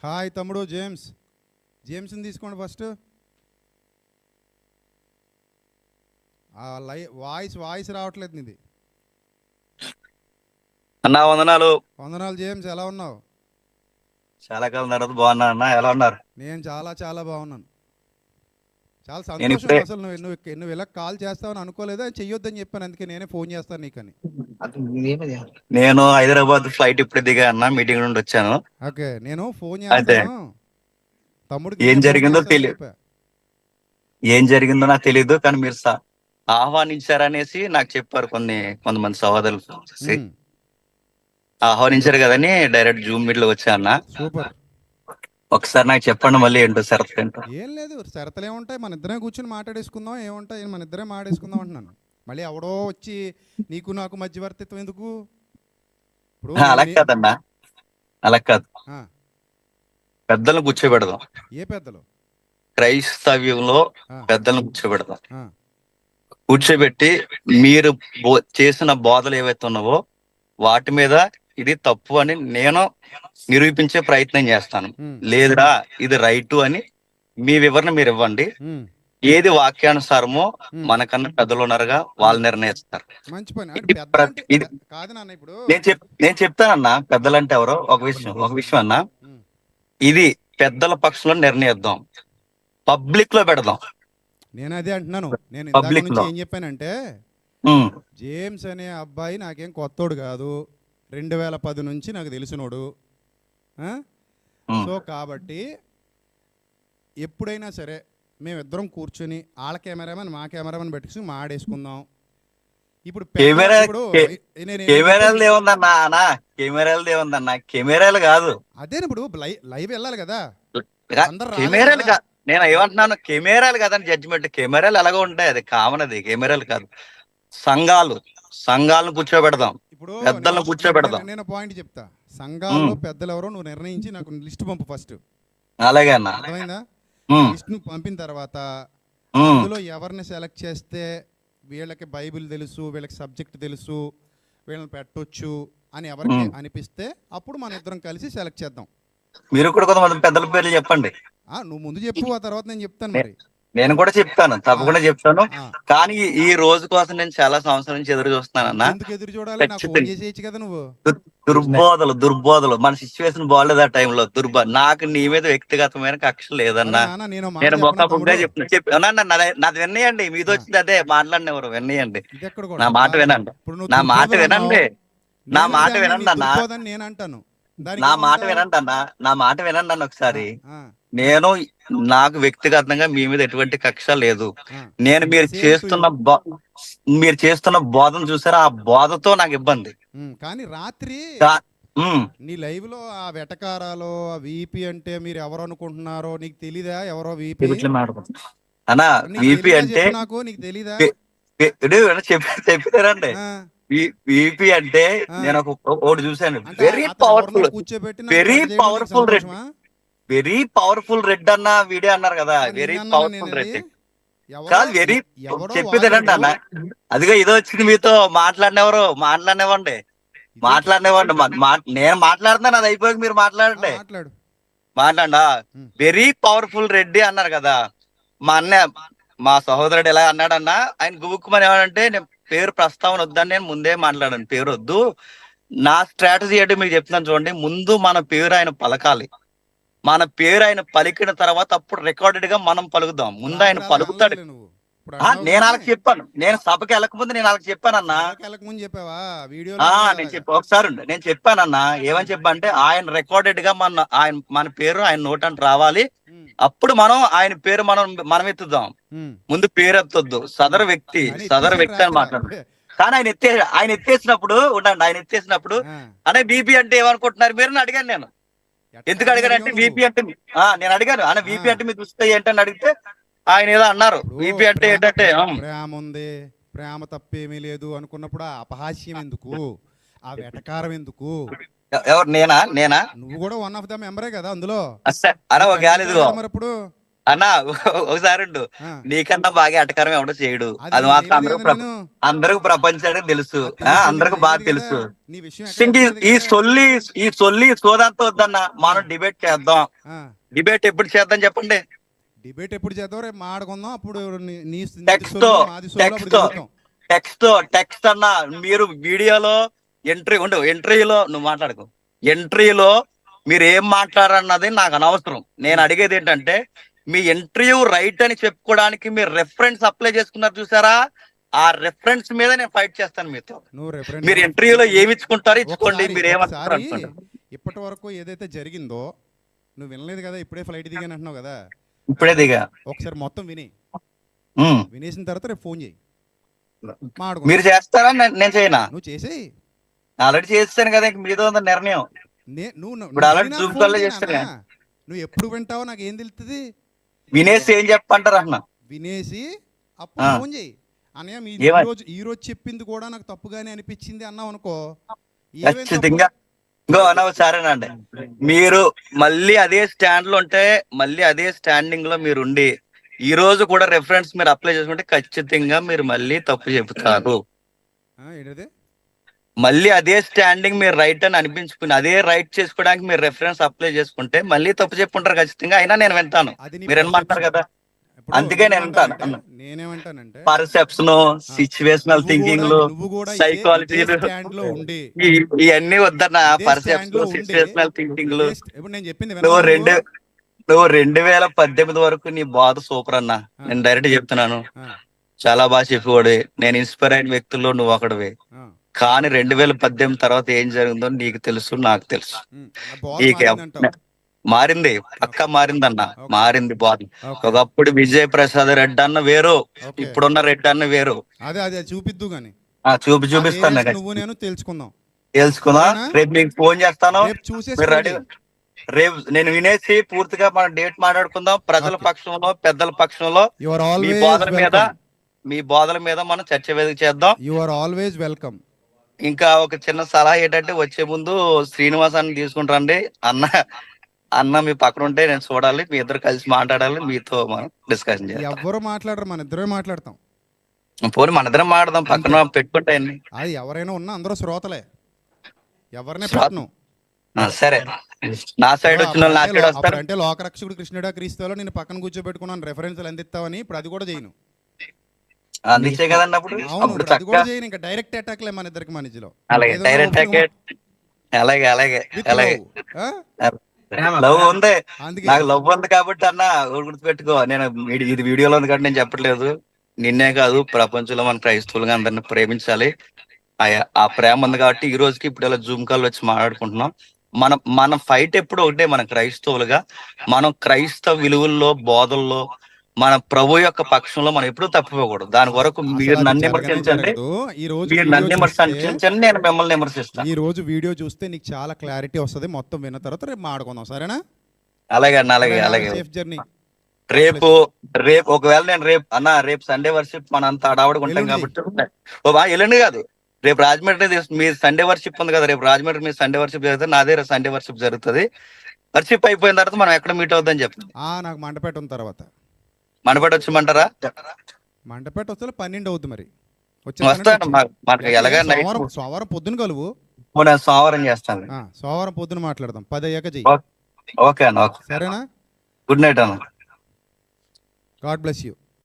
Hi తమ్ముడు జేమ్స్ని తీసుకోండి first. Voice రావట్లేదు నీది. అన్నా వందనాలు. వందనాలు జేమ్స్, ఎలా ఉన్నావు? చాలా కాలం తర్వాత బాగున్నా అన్న, ఎలా ఉన్నారు? నేను చాలా చాలా బాగున్నాను. చాలా నేను సంతోషం. ఇప్పుడే అసలు నువ్వు ఇలా కాల్ చేస్తావని అనుకోలేదు, అని చెయ్యొద్దని చెప్పాను, అందుకే నేనే ఫోన్ చేస్తాను నీకని. నేను హైదరాబాద్ ఫ్లైట్ ఇప్పుడే దిగా అన్న, మీటింగ్ నుండి వచ్చాను. ఓకే, నేను ఫోన్ అయితే చేస్తాను, తమ్ముడికి ఏం నేనే ఫోన్ జరిగిందో చేస్తానని చెప్పా. ఏం జరిగిందో నాకు తెలియదు, కానీ మీరు ఆహ్వానించారనేసి నాకు చెప్పారు కొంతమంది సహోదరులు చేసి. ఉమ్, ఆహ్వానించారు కదని డైరెక్ట్ జూమ్ మీట్ లో వచ్చా అన్న. సూపర్. ఒకసారి నాకు చెప్పండి మళ్ళీ ఏంటో షరతులు ఏంటో. ఏం లేదు, షరతులు ఏముంటాయి, మన ఇద్దరే కూర్చొని మాట్లాడేసుకుందాం. ఏముంటాయి, మన ఇద్దరే మాట్లాడేసుకుందాం అంటున్నాను. మళ్ళీ ఎవడో వచ్చి నీకు నాకు మధ్యవర్తిత్వం ఎందుకు? ఇప్పుడు అలా కాదన్నా, అలా కాదు. ఆ, పెద్దలను కూర్చోబెడదాం. ఏ పెద్దలు? క్రైస్తవ్యంలో ఆ, పెద్దలను కూర్చోబెడదాం. ఆ, కూర్చోబెట్టి మీరు చేసిన బోధలు ఏవైతే ఉన్నావో వాటి మీద ఇది తప్పు అని నేను నిరూపించే ప్రయత్నం చేస్తాను. ఉమ్, లేదురా ఇది రైటు అని మీ వివరణ మీరు ఇవ్వండి. ఉమ్, ఏది వాక్యానుసారమో ఉమ్. మనకన్నా పెద్దలు ఉన్నారుగా, వాళ్ళు నిర్ణయిస్తారు. మంచి పని. అంటే ఇది పెద్దలంటే ఇది కాదు నాన్న ఇప్పుడు. నేను చెప్తానన్నా, పెద్దలంటే ఎవరో ఒక విషయం అన్నా. ఉమ్, ఇది పెద్దల పక్షంలో నిర్ణయిద్దాం, పబ్లిక్ లో పెడదాం. నేను అదే అంటున్నాను. నేను ఇందాక పబ్లిక్ నుంచి లో ఏం చెప్పానంటే, ఉమ్, జేమ్స్ అనే అబ్బాయి నాకేం కొత్తోడు కాదు, 2010 నుంచి నాకు తెలిసినోడు. ఆ? ఉమ్. సో కాబట్టి ఎప్పుడైనా సరే మేమిద్దరం కూర్చొని వాళ్ళ కెమెరామెన్ మా కెమెరామెన్ పెట్టుకుని మాడేసుకుందాం. ఇప్పుడు కెమెరా ఇప్పుడు నేను కెమెరాలు ఏముందన్నా అన్నా, కెమెరాలు ఏముందన్నా, కెమెరాలు కాదు. అదే ఇప్పుడు లైవ్ వెళ్ళాలి కదా, అందరు రాలేదు కెమెరాలు కదా. కాదు, నేను ఏమంటున్నాను, కెమెరాలు కాదని జడ్జిమెంట్. కెమెరాలు ఎలాగో ఉంటాయి, అది కామన్, అది కెమెరాలు కాదు. సంఘాలను కూర్చోబెడదాం, ఇప్పుడు పెద్దలను కూర్చోబెడదాం. నేను పాయింట్ చెప్తా. సంఘాల్లో పెద్దలు ఎవరో నువ్వు నిర్ణయించి నాకు లిస్ట్ పంపు ఫస్ట్. అలాగే అన్న. అర్థమైందా? ఉమ్, లిస్ట్ను పంపిన తర్వాత ఉమ్, అందులో ఎవరిని సెలెక్ట్ చేస్తే వీళ్ళకి బైబిల్ తెలుసు, వీళ్ళకి సబ్జెక్ట్ తెలుసు, వీళ్ళని పెట్టొచ్చు అని ఎవరికి అనిపిస్తే అప్పుడు మన ఇద్దరం కలిసి సెలెక్ట్ చేద్దాం. మీరు కూడా కొంతమంది పెద్దల పేర్లు చెప్పండి. నువ్వు ముందు చెప్పు, ఆ తర్వాత నేను చెప్తాను నే- మరి. నేను కూడా చెప్తాను, ఆ, తప్పకుండా చెప్తాను. ఆ. కానీ ఈ రోజు కోసం నేను చాలా సంవత్సరాల నుంచి ఎదురు చూస్తున్నానన్నా. ఇంకెందుకు ఎదురు చూడాలి? నాకు ఫోన్ ఖచ్చితంగా. చేసేయచ్చు కదా నువ్వు. దుర్బోధలు మన సిచ్యువేషన్ బాగాలేదు ఆ టైంలో. నాకు నీ మీద వ్యక్తిగతమైన కక్ష అరే లేదన్నా. నాన్న, నేను మాట నేను చెప్పనా మొక్కగా తమ్ముడు? నాది విన్నయండి, మీది ఆ, వచ్చింది అదే మాట్లాడినెవరు విన్నయండి. ఇది ఎక్కడ నా గొడవ? మాట వినండి, ఇప్పుడు నువ్వు నా మాట దుర్బోధలు అన్నావు, వినండి, నా నేను మాట అదే అన్నా, నీ వినండి అన్న, దుర్బోధని నేను అంటాను. దానికి నా మాట ఏమంటావు? వినండి అన్న, నా మాట వినండి అన్న ఆ, ఒకసారి. ఆ, నేను నాకు వ్యక్తిగతంగా మీ మీద ఎటువంటి కక్ష లేదు. ఆ. నేను సేమ్ టు యూ. మీరు చేస్తున్న బోధన చూసారా, ఆ బోధతో నాకు ఇబ్బంది. కానీ రాత్రి కా- ఉమ్, నీ లైవ్లో ఆ వెటకారాలో ఆ వీపీ అంటే మీరు ఎవరు అనుకుంటున్నారో నీకు తెలీదా? ఎవరో వీపీ అన్నా, నీకు విపి తెలీదా? అంటే చెప్పు, నాకు నీకు తెలీదా? చెప్పారండి. ఆ, విపి అంటే ఆ. నేను ఒకటి చూశాను, అంటే వెరీ అతను ఎవరినో పవర్ఫుల్, కూర్చోబెట్టి నన్ను వెరీ పెద్ద చేయడం నీకు పవర్ఫుల్ రెడ్, సంతోషమా? వెరీ పవర్ఫుల్ రెడ్ అన్న వీడియో అన్నారు కదా, వెరీ నిన్నన్నానా నేను పవర్ఫుల్ అది? రెడ్ ఎవరో కాదు, వెరీ ఎవరో చెప్పేదేనండి వాగాడు. అన్న. అదిగో ఇదో వచ్చింది, మీతో మాట్లాడినవ్వండి, ఇదే. నేను మాట్లాడుతున్నాను, అది అయిపోయాక మీరు మాట్లాడండి. మాట్లాడు. మాట్లాడా. ఉమ్, వెరీ పవర్ఫుల్ రెడ్డి అన్నారు కదా. మా అన్నయ్య, మా సహోదరుడు ఎలా అన్నాడన్నా, ఆయన గుబుక్కుమని ఏమంటే, నేను పేరు ప్రస్తావన వద్దని నేను ముందే మాట్లాడాను, పేరు వద్దు. నా స్ట్రాటజీ అంటే మీకు చెప్తున్నాను చూడండి. ముందు మన పేరు ఆయన పలకాలి, మన పేరు ఆయన పలికిన తర్వాత అప్పుడు రికార్డెడ్ గా మనం పలుకుదాం. ముందు ఆయన రాత్రి అలా పలుకుతాడు. అనలేదులే నువ్వు, ఇప్పుడు అన్నావు నేను కానీ. వాళ్ళకి చెప్పాను, నేను సభకి వెళ్ళకముందు నేను వాళ్ళకి చెప్పానన్నా. సభకి వెళ్ళక ముందు చెప్పావా? వీడియోలో అన్నావు నేను అలాగా. ఒకసారి నేను చెప్పానన్నా, ఏమని చెప్పంటే, ఆయన రికార్డెడ్ గా మన పేరు ఆయన నోటంటే రావాలి. ఉమ్, అప్పుడు ఆయన పేరు మనం ఎత్తుదాం. ఉమ్, ముందు పేరు ఎత్తొద్దు, ఉమ్. సదరు కానీ ఎత్తేసాడు వ్యక్తి అని రాత్రి. మాట్లాడు. కానీ ఆయన ఎత్తేసినప్పుడు ఉండండి, ఆయన ఎత్తేసినప్పుడు ఆ, అనే బీపీ అంటే ఏమనుకుంటున్నారు మీరు అని అడిగాను నేను. ఎట్లా ఎందుకు అని అడిగానంటే, అడిగావు వీపీ నువ్వు? అంటే నేను అడిగాను, అన్న ఆ, వీపీ అంటే మీకు వస్తాయి ఏంటని అడిగితే ఆయన ఏదో అన్నారు. ఇప్పుడు వీపీ అంటే ఏంటంటే ప్రేమ ఉంది, ప్రేమ తప్పేమీ లేదు అనుకున్నప్పుడు ఆ అపహాస్యం ఎందుకు? ఆ వెటకారం ఎందుకు? ఎవరు నేనా? నువ్వు కూడా వన్ ఆఫ్ ద మెంబరే కదా అందులో. అరే నీకు ఒక గాలి అనిపించాలి ఇదిగో, కదా మరి ఇప్పుడు. అన్నా ఒకసారి ఉండు. ఆ, నీకన్నా బాగా ఎటకారం ఎవడో చేయడు. అది అది నేను మాత్రం చేయలేదు కదా నేను. అందరికి ప్రపంచానికి తెలుసు. అది తెలుసు, నేను అందరికి బాగా చేయలేదు కదా. తెలుసు. నీ విషయం ఎక్కడ ఇంక చెప్పలేదు ఈ కదా. సొల్లి ఈ సొల్లి సోదంతా వద్దన్న, మనం డిబేట్ చేద్దాం. ఆ, డిబేట్ ఎప్పుడు చేద్దాం చెప్పండి. డిబేట్ ఎప్పుడు చేద్దాం, రేపు మాడుకుందాం. అప్పుడు నీ టెక్స్ట్ సొల్లు, మాది సొల్లు అప్పుడు టెక్స్ట్ తెలుద్దాం. టెక్స్ట్ అన్న. మీరు వీడియోలో ఎంట్రీలో నువ్వు మాట్లాడుకో. ఎంట్రీలో మీరు ఏం మాట్లాడన్నది నాకు అనవసరం. నేను అడిగేది ఏంటంటే, మీ ఇంటర్వ్యూ రైట్ అని చెప్పుకోవడానికి మీరు రెఫరెన్స్ అప్లై చేసుకున్నారు చూసారా, ఆ రెఫరెన్స్ మీద నేను ఫైట్ చేస్తాను మీతో. నువ్వు మీరు రిఫరెండ్ ఇంటర్వ్యూలో ఏమి ఇచ్చుకుంటారో ఇచ్చుకోండి. ఒకసారి మీరు ఏమంటారు అనుకోండి. ఇప్పటి వరకు ఏదైతే జరిగిందో నువ్వు వినలేదు కదా, ఇప్పుడే ఫ్లైట్ దిగాను అంటున్నావు కదా. ఇప్పుడే దిగా. ఒకసారి మొత్తం విని, ఉమ్. వినేసిన తర్వాత రేపు ఫోన్ చేయి, మీరు మాడుకుందాం. చేస్తారా నేను చేయనా? నువ్వు చేసేయి. ఆల్రెడీ చేస్తాను కదా, ఇంక మీతో ఉంది నిర్ణయం. ఇప్పుడు అలాంటి విని నాకు జూమ్ ఫోన్ కాల్లో చేయి చేస్తాను. నాన్న. నువ్వు ఎప్పుడు వింటావో నాకు ఏం తెలుస్తుంది. వినేసి ఏం చెప్పంటారు అన్న? వినేసి అప్పుడు ఆ. ఫోన్ చేయి. అన్నయ్య మీ ఏమని? ఈ రోజు చెప్పింది కూడా నాకు తప్పుగానే అనిపించింది అన్నావు అనుకో, ఏమేం తప్పు? ఖచ్చితంగా. ఇంకో అన్న సరేనండి, మీరు మళ్ళీ అదే స్టాండ్ లో ఉంటే, మళ్ళీ అదే స్టాండింగ్ లో మీరు ఉండి ఈ రోజు కూడా రెఫరెన్స్ మీరు అప్లై చేసుకుంటే ఖచ్చితంగా మీరు మళ్ళీ తప్పు చెబుతారు. ఏంటది? మళ్ళీ అదే స్టాండింగ్ మీరు రైట్ అని అనిపించుకుని అదే రైట్ చేసుకోవడానికి మీరు రెఫరెన్స్ అప్లై చేసుకుంటే మళ్ళీ తప్పు చెప్పుంటారు ఖచ్చితంగా. అయినా నేను వింటాను. అది నీ మీరు ఏమంటారు కదా, ఇప్పుడు అందుకే నేను వింటాను. నేనేమంటానంటే పర్సెప్షన్, సిచ్యువేషనల్ థింకింగ్ లు, నువ్వు కూడా సైకాలజీ, స్టాండ్ లో ఉండి ఇవన్నీ వద్దన్న. ఇదే stand పర్సెప్షన్, లో ఉండి, సిచ్యువేషనల్ థింకింగ్ లు. ఇప్పుడు నేను చెప్పింది నువ్వు వినవా నువ్వు 2018 వరకు నీ బాధ సూపర్ అన్న. నేను డైరెక్ట్ చెప్తున్నాను, చాలా బాగా చెప్పేవాడు. నేను ఇన్స్పైర్ అయిన వ్యక్తుల్లో నువ్వు ఒకడివి. కానీ 2018 తర్వాత ఏం జరిగిందో నీకు తెలుసు, నాకు తెలుసు. మారింది, పక్క మారిందన్న. మారింది బాధ. ఒకప్పుడు విజయ్ ప్రసాద్ రెడ్డి అన్న వేరు, ఇప్పుడున్న రెడ్డి అన్న వేరు. అదే చూపిద్దు గాని. చూపిస్తాను. నువ్వు నేను తెలుసుకుందాం. రేపు మీకు ఫోన్ చేస్తాను. చూసేసి మీరు రెడీ. రేపు నేను వినేసి పూర్తిగా మనం డేట్ మాట్లాడుకుందాం. ప్రజల పక్షంలో, పెద్దల పక్షంలో మీ బోధల మీద మనం చర్చ వేదిక చేద్దాం. You are always welcome. ఇంకా ఒక చిన్న సలహా ఏంటంటే, వచ్చే ముందు శ్రీనివాసాన్ని తీసుకుంటారండి. అన్న మీ పక్కన ఉంటే నేను చూడాలి, మీ ఇద్దరు కలిసి మాట్లాడాలి, మీతో మనం డిస్కషన్ చేయాలి. ఎవరు మాట్లాడరు, మన ఇద్దరే మాట్లాడతాం. పోనీ మన ఇద్దరం మాట్లాడదాం, పక్కన పెట్టుకుంటే. అది ఎవరైనా ఉన్నా అందరూ శ్రోతలే, ఎవరినే పెట్టను. సరే, నా సైడ్ వచ్చిన వాళ్ళు నా సైడ్ వస్తారు. అంటే లోకరక్షకుడు కృష్ణుడా క్రీస్తులో నేను పక్కన కూర్చోబెట్టుకున్నాను, రెఫరెన్స్లు అందిస్తావని. ఇప్పుడు అది కూడా చేయను. అందించే కదండి అప్పుడు. అది కూడా చేయను. ఇంకా డైరెక్ట్ అటాక్ లే మన ఇద్దరికి మధ్యలో. అలాగే డైరెక్ట్ అటాక్. అలాగే అలాగే అలాగే లవ్ ఉంది, నాకు లవ్ ఉంది కాబట్టి అన్న గుర్తుపెట్టుకో. నేను ఇది వీడియోలో ఉంది కాబట్టి నేను చెప్పట్లేదు. నిన్నే కాదు, ప్రపంచంలో మన క్రైస్తవులుగా అందరిని ప్రేమించాలి. ఆ ప్రేమ ఉంది కాబట్టి ఈ రోజుకి ఇప్పుడు ఇలా జూమ్ కాల్ వచ్చి మాట్లాడుకుంటున్నాం. మన ఫైట్ ఎప్పుడు ఒకటే. మన క్రైస్తవులుగా మనం క్రైస్తవ విలువల్లో, బోధల్లో, మన ప్రభు యొక్క పక్షంలో మనం ఎప్పుడూ తప్పిపోకూడదు. దాని వరకు మీరు నన్ను విమర్శించండి, మీరు నన్ను విమర్శించండి, నేను మిమ్మల్ని విమర్శిస్తాను. ఈ రోజు వీడియో చూస్తే నీకు చాలా క్లారిటీ వస్తుంది. మొత్తం విన్న తర్వాత రేపు మాట్లాడుకుందాం, సరేనా? అలాగే అన్న, అలాగే అలాగే. Safe journey. రేపు ఒకవేళ నేను రేపు సండే వర్షిప్ మన అంత అడావడుకుంటాం కాబట్టి ఎల్లుండి కాదు, రేపు రాజమండ్రి మీ సండే వర్షిప్ ఉంది కదా, రేపు రాజమండ్రి మీ సండే వర్షిప్ జరుగుతుంది, నాదే సండే వర్షిప్ జరుగుతుంది. వర్షిప్ అయిపోయిన తర్వాత మనం ఎక్కడ మీట్ అవుద్దని చెప్పి. నాకు మండపేట ఉన్న తర్వాత. మండపేట వచ్చమంటారా? మండపేట వస్తే 12 అవుతుంది. మరి వస్తాను. మనకి ఎలాగా సోమవారం పొద్దున కలువు. నేను సోమవారం చేస్తాను. సోమవారం పొద్దున మాట్లాడదాం. 10 అయ్యాక చెయ్యి. ఓకే అన్న, సరేనా? గుడ్ నైట్ అన్న. God bless you.